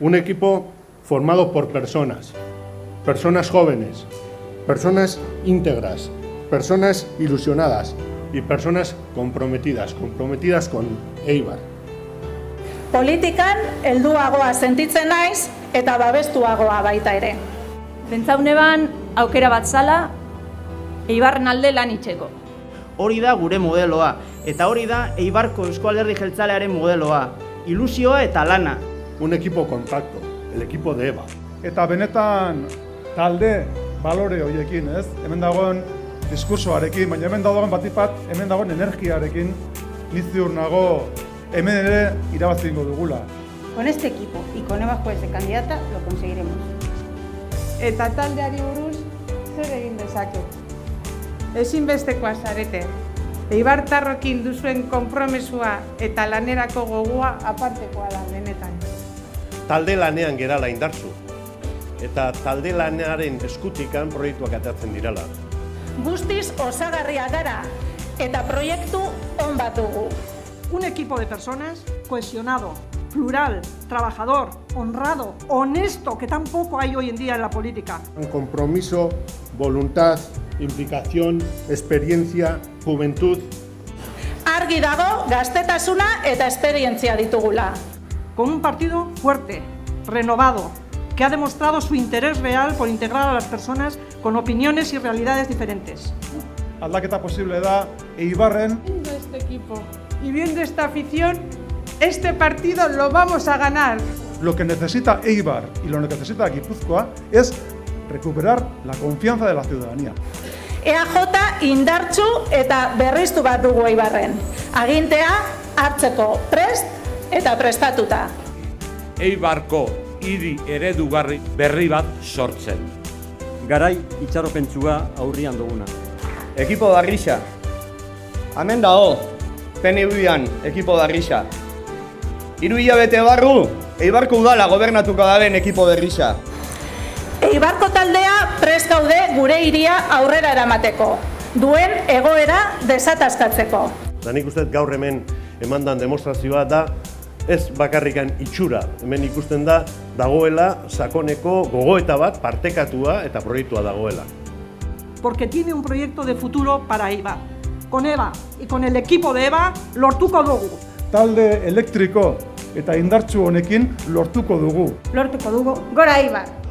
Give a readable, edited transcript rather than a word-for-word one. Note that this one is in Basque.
Un equipo formado por personas jóvenes, personas íntegras, personas ilusionadas y personas comprometidas con Eibar. Politikan helduagoa sentitzen naiz eta babestuagoa baita ere. Pentsauneban aukera bat zala, Eibarren alde lan itxeko. Hori da gure modeloa, eta hori da Eibarko Eusko Alderdi Jeltzalearen modeloa, ilusioa eta lana. Un equipo compacto, el equipo de EVA. Eta benetan talde balore horiekin, ez? Hemen dagoen diskursoarekin, baina hemen dagoen batipat, hemen dagoen energiarekin, ni ziur nago hemen ere irabazi egingo dugula. Con este equipo y con Eva Juez de candidata lo conseguiremos. Eta taldeari buruz zer egin dezake. Ezinbestekoa zarete. Eibartarrokin duzuen konpromesua eta lanerako gogoa apartekoa da benetan. Talde lanean gerala indartsu. Eta talde lanearen eskutikan proiektuak ateratzen direla. Guztiz osagarria gara eta proiektu on bat dugu. Un equipo de personas cohesionado, plural, trabajador, honrado, honesto, que tampoco hay hoy en día en la política. Un compromiso, voluntad, implicación, experiencia, juventud. Argi dago gaztetasuna eta esperientzia ditugula. Con un partido fuerte, renovado, que ha demostrado su interés real por integrar a las personas con opiniones y realidades diferentes. Aldaketa posible da Eibarren. Viendo este equipo y viendo esta afición, este partido lo vamos a ganar. Lo que necesita Eibar y lo que necesita Gipuzkoa es recuperar la confianza de la ciudadanía. EAJ indartsu eta berriztu bat dugu Eibarren. Agintea hartzeko prest eta prestatuta. Eibarko hiri eredugarri berri bat sortzen. Garai itxaropentsua aurrian duguna. Ekipo Darrisa. Hemen dago, PNV-an ekipo Darrisa. 3 hilabete barru, Eibarko udala gobernatuko daben ekipo Darrisa. Eibarko taldea prest gaude gure hiria aurrera eramateko, duen egoera desataskatzeko. Nik uste gaur hemen emandan demostrazioa da, ez bakarrikan itxura, hemen ikusten da dagoela sakoneko gogoeta bat partekatua eta proiektua dagoela. Porque tiene un proyecto de futuro para Eibar. Con Eva y con el equipo de Eva lortuko dugu. Talde elektriko eta indartsu honekin lortuko dugu. Lortuko dugu, gora Eibar!